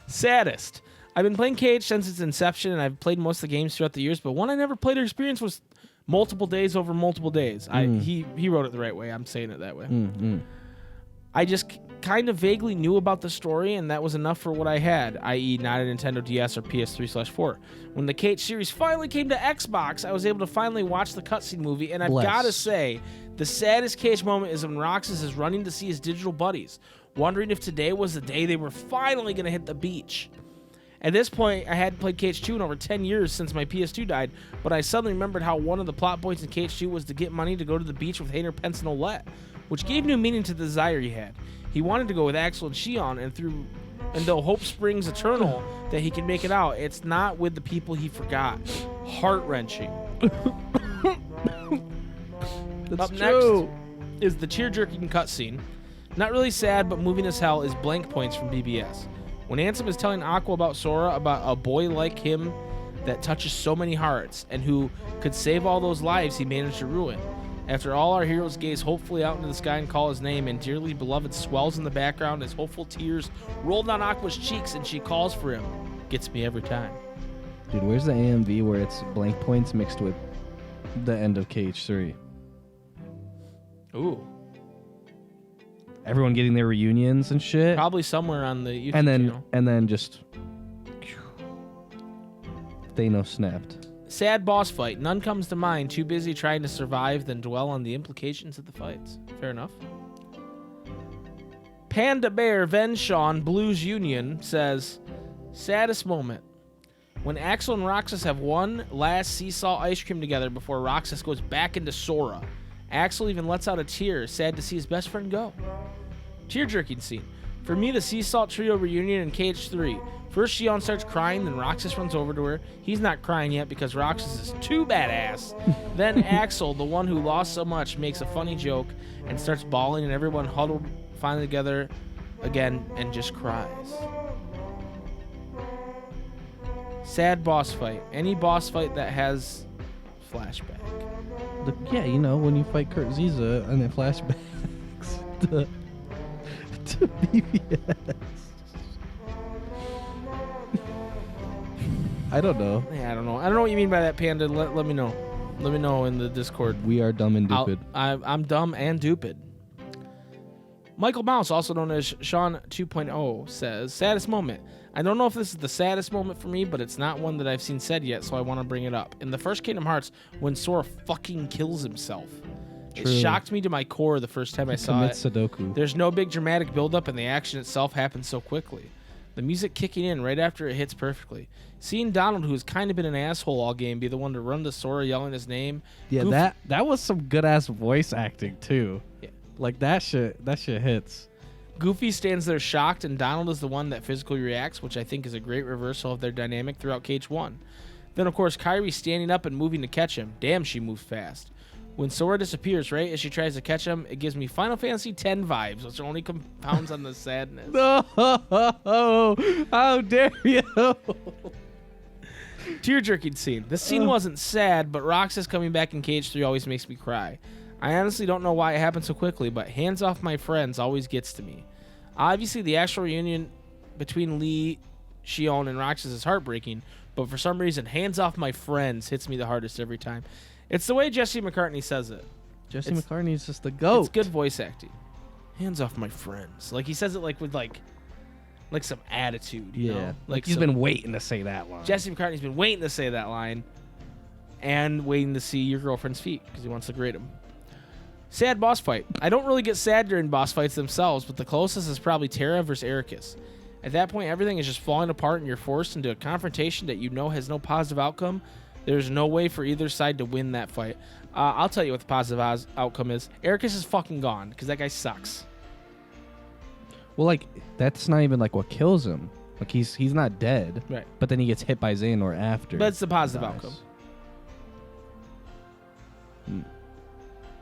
Saddest. I've been playing KH since its inception, and I've played most of the games throughout the years, but one I never played or experienced was multiple days over multiple days. He wrote it the right way. I'm saying it that way. I just kind of vaguely knew about the story, and that was enough for what I had, i.e. not a Nintendo DS or PS3/4. When the KH series finally came to Xbox, I was able to finally watch the cutscene movie, and I've got to say, the saddest KH moment is when Roxas is running to see his digital buddies, wondering if today was the day they were finally going to hit the beach. At this point, I hadn't played KH2 in over 10 years since my PS2 died, but I suddenly remembered how one of the plot points in KH2 was to get money to go to the beach with Hayner, Pence, and Olette, which gave new meaning to the desire he had. He wanted to go with Axel and Shion, and though hope springs eternal that he can make it out, it's not with the people he forgot. Heart-wrenching. Up next is the tear-jerking cutscene. Not really sad, but moving as hell is blank points from BBS. When Ansem is telling Aqua about Sora, about a boy like him that touches so many hearts, and who could save all those lives he managed to ruin. After all, our heroes gaze hopefully out into the sky and call his name, and dearly beloved swells in the background as hopeful tears roll down Aqua's cheeks and she calls for him. Gets me every time. Dude, where's the AMV where it's blank points mixed with the end of KH3? Ooh. Everyone getting their reunions and shit. Probably somewhere on the YouTube channel. And then just Thanos snapped. Sad boss fight. None comes to mind. Too busy trying to survive than dwell on the implications of the fights. Fair enough. Panda Bear Venshawn Blues Union says, saddest moment. When Axel and Roxas have one last sea salt ice cream together before Roxas goes back into Sora. Axel even lets out a tear, sad to see his best friend go. Tear-jerking scene. For me, the Sea Salt Trio reunion in KH3. First, Shion starts crying, then Roxas runs over to her. He's not crying yet because Roxas is too badass. Then Axel, the one who lost so much, makes a funny joke and starts bawling, and everyone huddled finally together again and just cries. Sad boss fight. Any boss fight that has flashback. Yeah, you know, when you fight Kurt Ziza and then flashbacks to BBS. I don't know. Yeah, I don't know. I don't know what you mean by that, Panda. Let me know. Let me know in the Discord. We are dumb and stupid. I'm dumb and stupid. Michael Mouse, also known as Sean 2.0, says, saddest moment. I don't know if this is the saddest moment for me, but it's not one that I've seen said yet, so I want to bring it up. In the first Kingdom Hearts, when Sora fucking kills himself. True. It shocked me to my core the first time I saw it. Sudoku. There's no big dramatic buildup, and the action itself happens so quickly. The music kicking in right after it hits perfectly. Seeing Donald, who's kind of been an asshole all game, be the one to run to Sora yelling his name. Yeah, Goofy. that was some good ass voice acting too. Yeah. Like that shit hits. Goofy stands there shocked, and Donald is the one that physically reacts, which I think is a great reversal of their dynamic throughout KH1. Then, of course, Kairi standing up and moving to catch him. Damn, she moves fast. When Sora disappears, right, as she tries to catch him, it gives me Final Fantasy X vibes, which only compounds on the sadness. Oh, how dare you! Tear-jerking scene. This scene wasn't sad, but Roxas coming back in KH3 always makes me cry. I honestly don't know why it happened so quickly, but hands off my friends always gets to me. Obviously, the actual reunion between Lee, Shion, and Roxas is heartbreaking, but for some reason, hands off my friends hits me the hardest every time. It's the way Jesse McCartney says it. Jesse McCartney is just the GOAT. It's good voice acting. Hands off my friends. Like, he says it like with like some attitude, you know? Like he's been waiting to say that line. Jesse McCartney's been waiting to say that line and waiting to see your girlfriend's feet because he wants to grade them. Sad boss fight. I don't really get sad during boss fights themselves, but the closest is probably Terra versus Ericus. At that point, everything is just falling apart and you're forced into a confrontation that you know has no positive outcome. There's no way for either side to win that fight. I'll tell you what the positive outcome is. Ericus is fucking gone because that guy sucks. Well, like, that's not even like what kills him. Like, he's not dead. Right. But then he gets hit by Xehanort after. But it's the positive outcome.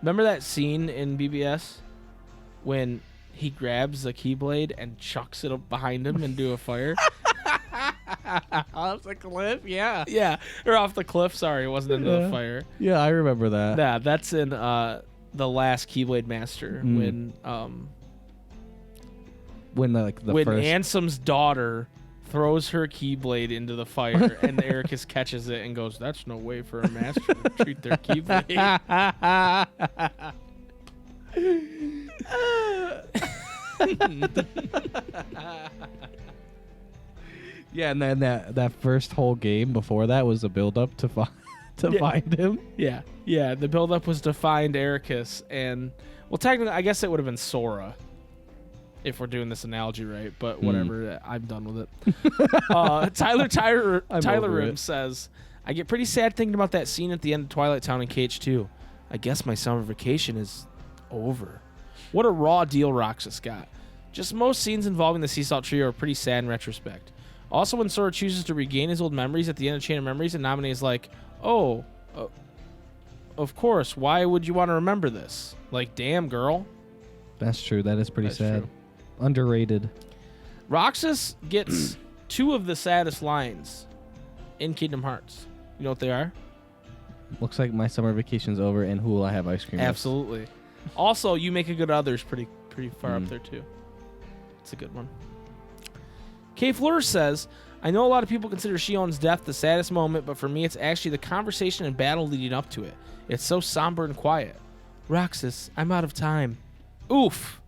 Remember that scene in BBS when he grabs the Keyblade and chucks it up behind him into a fire? Off the cliff, yeah. Yeah, or off the cliff. Sorry, it wasn't into the fire. Yeah, I remember that. Yeah, that's in the last Keyblade Master when when when first Ansem's daughter throws her keyblade into the fire, and Ericus catches it and goes, "That's no way for a master to treat their keyblade." Yeah, and then that first whole game before that was a build up to find him. Yeah. The build-up was to find Ericus, and well, technically, I guess it would have been Sora, if we're doing this analogy right. But whatever, I'm done with it. Tyler Rim says, "I get pretty sad thinking about that scene at the end of Twilight Town in KH2. I guess my summer vacation is over. What a raw deal Roxas got. Just most scenes involving the Sea Salt Trio are pretty sad in retrospect. Also, when Sora chooses to regain his old memories at the end of Chain of Memories, and Naminé is like, oh, of course, why would you want to remember this? Like, damn, girl." That's true. That is pretty sad. True. Underrated. Roxas gets 2 of the saddest lines in Kingdom Hearts. You know what they are? Looks like my summer vacation's over, and who will I have ice cream with? Absolutely. Also, You Make a Good Other's pretty far up there, too. It's a good one. K. Fleur says, "I know a lot of people consider Shion's death the saddest moment, but for me it's actually the conversation and battle leading up to it. It's so somber and quiet. Roxas, I'm out of time. Oof.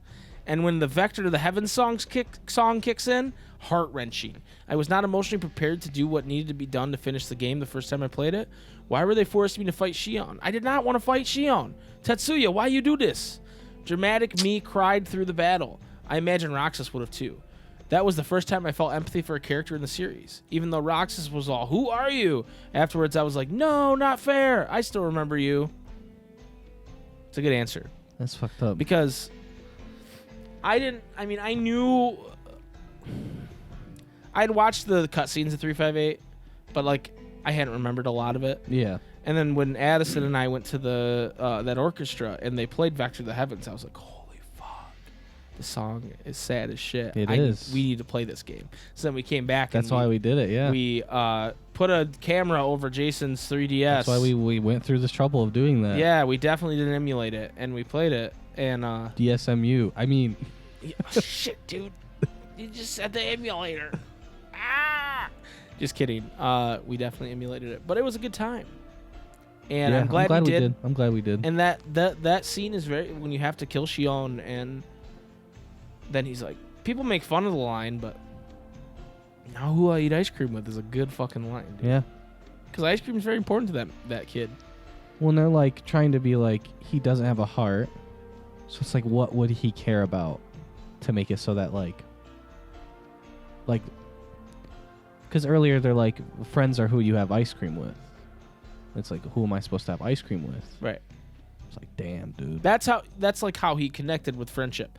And when the Vector to the Heavens song kicks in, heart-wrenching. I was not emotionally prepared to do what needed to be done to finish the game the first time I played it. Why were they forcing me to fight Shion? I did not want to fight Shion. Tetsuya, why you do this? Dramatic me cried through the battle. I imagine Roxas would have too. That was the first time I felt empathy for a character in the series. Even though Roxas was all, 'Who are you?' Afterwards, I was like, 'No, not fair. I still remember you.'" It's a good answer. That's fucked up. Because I knew I'd watched the cutscenes of 358, but like I hadn't remembered a lot of it. Yeah. And then when Addison and I went to the that orchestra and they played Vector to the Heavens, I was like, holy fuck. The song is sad as shit. It is. We need to play this game. So then we came back. That's why we did it, yeah. We put a camera over Jason's 3DS. That's why we went through this trouble of doing that. Yeah, we definitely didn't emulate it, and we played it. And DSMU. I mean... shit, dude. You just said the emulator. Just kidding. We definitely emulated it, but it was a good time. And yeah, I'm glad we did. I'm glad we did. And that scene is very, when you have to kill Shion, and then he's like, people make fun of the line, but now who I eat ice cream with is a good fucking line, dude. Yeah. Because ice cream is very important to that kid. Well, and they're like trying to be like, he doesn't have a heart. So it's like, what would he care about to make it so that like, because earlier they're like, friends are who you have ice cream with. It's like, who am I supposed to have ice cream with? Right. It's like, damn, dude. That's like how he connected with friendship.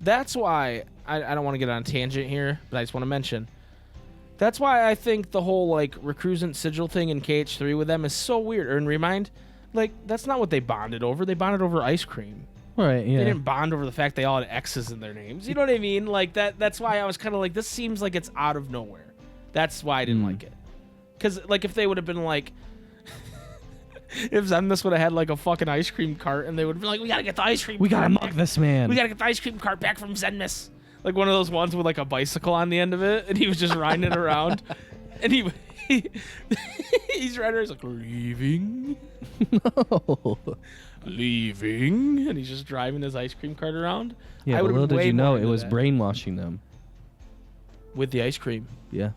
That's why I don't want to get on a tangent here, but I just want to mention. That's why I think the whole like recruisant sigil thing in KH3 with them is so weird. And remind, like, that's not what they bonded over. They bonded over ice cream. Right, yeah. They didn't bond over the fact they all had X's in their names. You know what I mean? Like that's why I was kind of like, this seems like it's out of nowhere. That's why I didn't like it. Because like if they would have been like, if Zenmus would have had like a fucking ice cream cart and they would have been like, we gotta get the ice cream. We gotta cart mug back. this man. We gotta get the ice cream cart back from Zenmus. Like one of those ones with like a bicycle on the end of it, and he was just riding it around, and he's riding. He's like leaving. No. Leaving, and he's just driving his ice cream cart around. Yeah, I but little did you know, it was that. brainwashing them. With the ice cream. Yeah.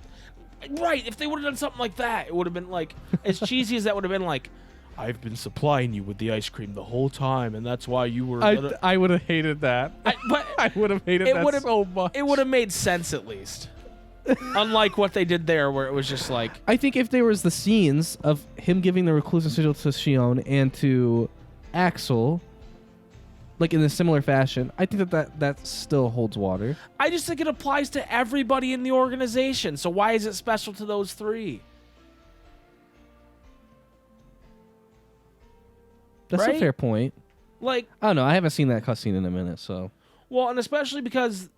Right, if they would have done something like that, it would have been like, as cheesy as that would have been, like, I've been supplying you with the ice cream the whole time, and that's why you were... I would have hated that. I would have hated that so much. It would have made sense, at least. Unlike what they did there, where it was just like... I think if there was the scenes of him giving the reclusive sigil to Shion and to Axel, like in a similar fashion, I think that still holds water. I just think it applies to everybody in the organization, so why is it special to those three? That's right? a fair point. Like, I don't know. I haven't seen that cutscene in a minute, so. Well, and especially because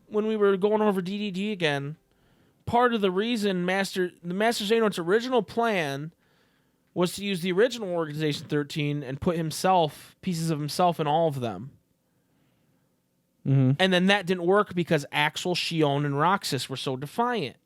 when we were going over DDD again, part of the reason the Master Xehanort's original plan was to use the original Organization 13 and put pieces of himself in all of them. Mm-hmm. And then that didn't work because Axel, Shion, and Roxas were so defiant.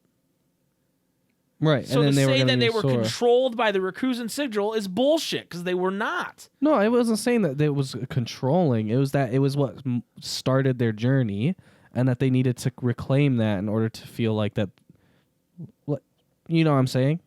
Right. So and then to they say were that they were Sora. controlled by the Rikuzen Sigil is bullshit because they were not. No, I wasn't saying that it was controlling. It was that it was what started their journey, and that they needed to reclaim that in order to feel like that. What you know what I'm saying?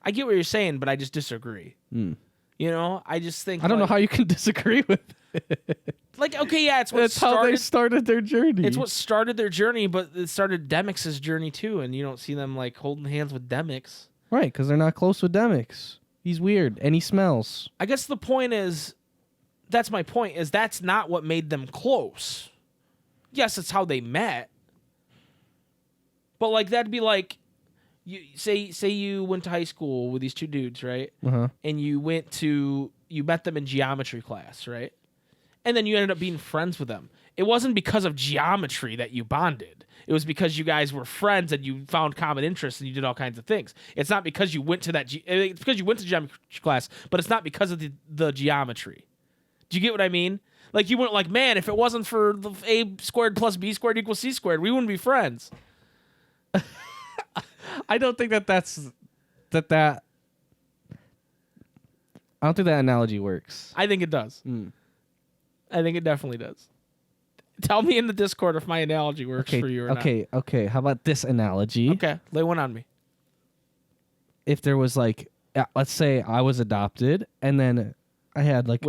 I get what you're saying, but I just disagree. Mm. You know, I just think I don't know like, how you can disagree with it. Like, okay, yeah, it's what That's how they started their journey. It's what started their journey, but it started Demix's journey too, and you don't see them like holding hands with Demix. Right, because they're not close with Demix. He's weird, and he smells. I guess the point is, that's my point, is that's not what made them close. Yes, it's how they met. But like that'd be like, you say you went to high school with these two dudes, right? Uh-huh. And you met them in geometry class, right? And then you ended up being friends with them. It wasn't because of geometry that you bonded. It was because you guys were friends and you found common interests and you did all kinds of things. It's not because you went to it's because you went to geometry class, but it's not because of the geometry. Do you get what I mean? Like you weren't like, man, if it wasn't for the a squared plus b squared equals c squared, we wouldn't be friends. I don't think that I don't think that analogy works. I think it does. I think it definitely does. Tell me in the Discord if my analogy works for you or not. Okay. How about this analogy? Okay, lay one on me. If there was like, let's say I was adopted, and then I had like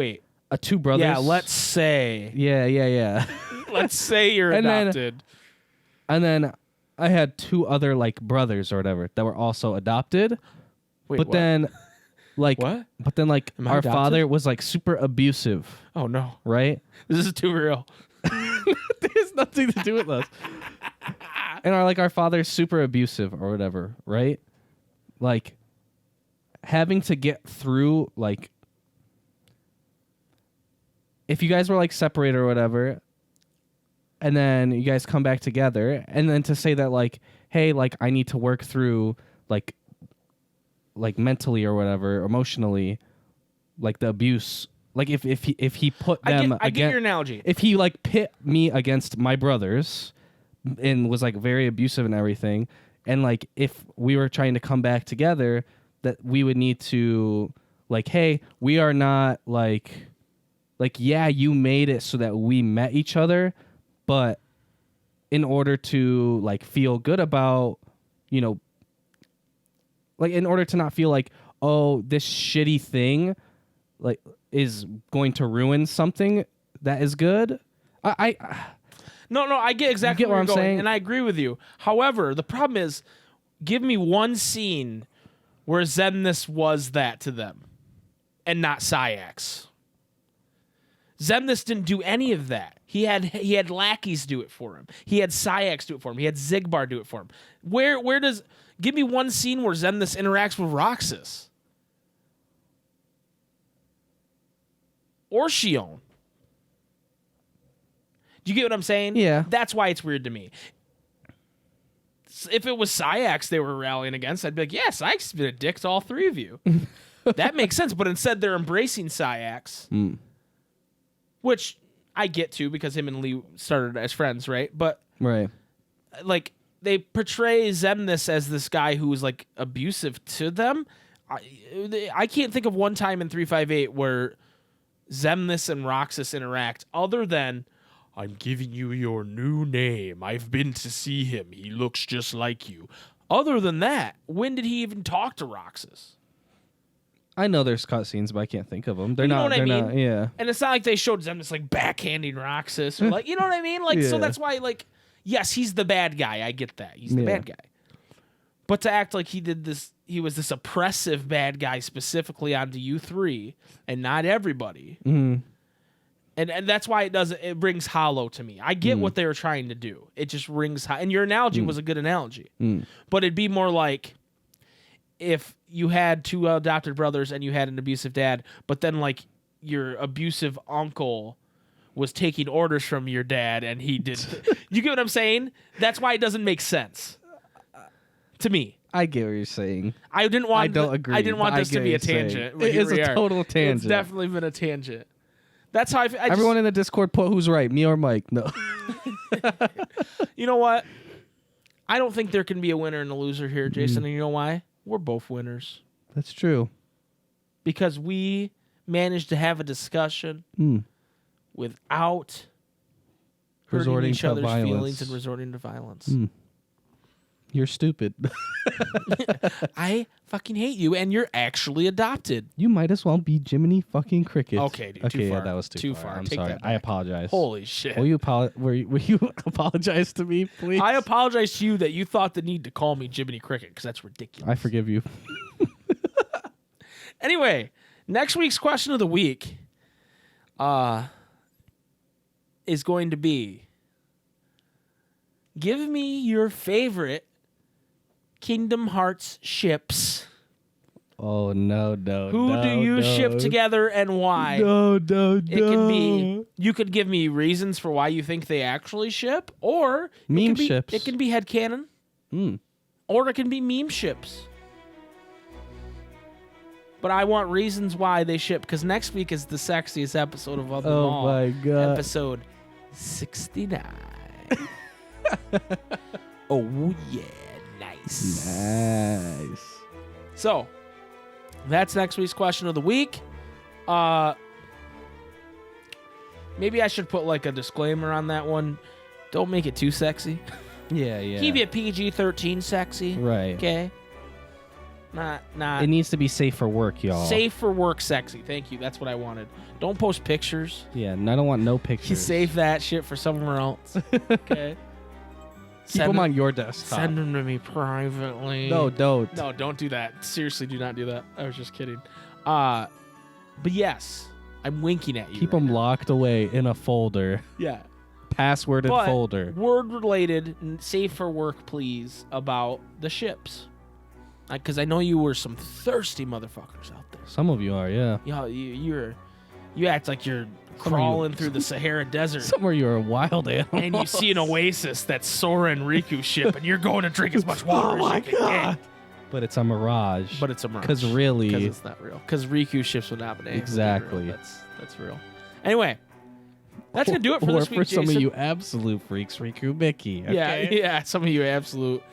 two brothers. Yeah, let's say. Yeah. Let's say you're adopted. And then I had two other like brothers or whatever that were also adopted. Wait, but what? What? But then like Am I our adopted? father was like super abusive, Oh no, right? this is too real. There's nothing to do with us. And our father's super abusive or whatever, right? Like having to get through like if you guys were like separated or whatever, and then you guys come back together, and then to say that like, hey, like I need to work through like mentally or whatever, emotionally, like the abuse. Like if he put them I get your analogy. if he like pit me against my brothers and was like very abusive and everything, and like if we were trying to come back together, that we would need to like, hey, we are not like yeah, you made it so that we met each other, but in order to like feel good about, you know, like in order to not feel like, oh, this shitty thing like is going to ruin something that is good. No, I get exactly what where I'm you're going, saying? and I agree with you. However, the problem is, give me one scene where Xemnas was that to them, and not Sayax. Xemnas didn't do any of that. He had lackeys do it for him. He had Sayax do it for him. He had Zigbar do it for him. Where does give me one scene where Xemnas interacts with Roxas or Shion? Do you get what I'm saying? Yeah. That's why it's weird to me. If it was Sayax they were rallying against, I'd be like, yeah, Sayax has been a dick to all three of you. That makes sense. But instead, they're embracing Sayax, which I get to because him and Lee started as friends, right? But Right. like they portray Xemnas as this guy who was like abusive to them. I can't think of one time in 358 where Xemnas and Roxas interact other than, I'm giving you your new name. I've been to see him. He looks just like you. Other than that, when did he even talk to Roxas? I know there's cutscenes, but I can't think of them. They're You know not. what I They're mean? not. Yeah. And it's not like they showed Xemnas like backhanding Roxas or like, you know what I mean? Like, so Yeah. that's why, like, yes, he's the bad guy. I get that. He's the bad guy. But to act like he was this oppressive bad guy specifically onto you three and not everybody. Mm-hmm. And that's why it rings hollow to me. I get what they were trying to do. It just rings hollow. And your analogy was a good analogy. But it'd be more like if you had two adopted brothers and you had an abusive dad, but then like your abusive uncle was taking orders from your dad and he did. You get what I'm saying? That's why it doesn't make sense to me. I get what you're saying. I didn't want. I don't agree. I didn't want but this I get to be a what you're saying. tangent. but It here is we a are. total tangent. It's definitely been a tangent. That's how I feel. Everyone in the Discord put who's right, me or Mike. No. You know what? I don't think there can be a winner and a loser here, Jason. And you know why? we're both winners That's true. because we managed to have a discussion without hurting Resorting each to other's violence. feelings and resorting to violence. You're stupid. I fucking hate you, and you're actually adopted. You might as well be Jiminy fucking Cricket. Okay, dude, Okay, too yeah, far. that was too far. I'm Take sorry. that I back. apologize. Holy shit. Will you apologize to me, please? I apologize to you that you thought the need to call me Jiminy Cricket, because that's ridiculous. I forgive you. Anyway, next week's question of the week is going to be, give me your favorite Kingdom Hearts ships. Oh, no. Who do you ship together and why? No. It can be, you could give me reasons for why you think they actually ship, or Meme ships. It can be headcanon, or it can be meme ships. But I want reasons why they ship, because next week is the sexiest episode of them all. Oh, my God. Episode 69. Oh, yeah. Nice. So, that's next week's question of the week. Maybe I should put like a disclaimer on that one. Don't make it too sexy. Yeah. Keep it PG-13 sexy. Right. Okay. Not It needs to be safe for work, y'all. safe for work sexy. Thank you. That's what I wanted. Don't post pictures. Yeah, and I don't want no You pictures. save that shit for somewhere else. Okay. Keep them on your desktop. Send them to me privately. No, don't. No, don't do that. Seriously, do not do that. I was just kidding. But yes, I'm winking at you. Keep right them now. locked away in a folder. Yeah. Passworded But folder. word related, safe for work, please, about the ships. Because I know you were some thirsty motherfuckers out there. Some of you are, yeah. You act like you're crawling through the Sahara Desert. Somewhere you're a wild animal. And you see an oasis that's Sora and Riku ship, and you're going to drink as much water as you can get. But it's a mirage. But it's a mirage. Because really... Because it's not real. Because Riku ships would not be real. Exactly. That's real. Anyway, that's going to do it for or this week, for some Jason. of you absolute freaks, Riku Mickey. Okay? Yeah, some of you absolute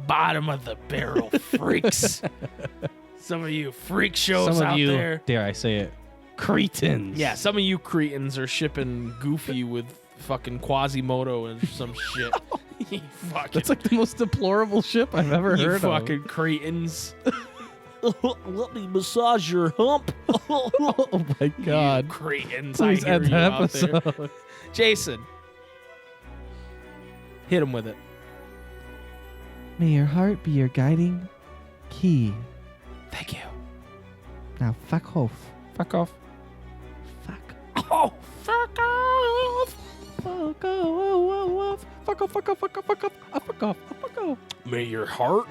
bottom of the barrel freaks. Some of you freak shows Some of out you, there. dare I say it, cretins. Yeah, some of you cretins are shipping Goofy with fucking Quasimodo and some shit. You fucking, That's like the most deplorable ship I've ever you heard fucking cretins. Let me massage your hump. Oh my God. You cretins. Please I hear end you the out there. episode. Jason, hit him with it. May your heart be your guiding key. Thank you. Now fuck off. Fuck off. Fuck. Oh, fuck off. Fuck off. Fuck off. Fuck off. Fuck off. Fuck off. Fuck off. Fuck off. Fuck off. May your heart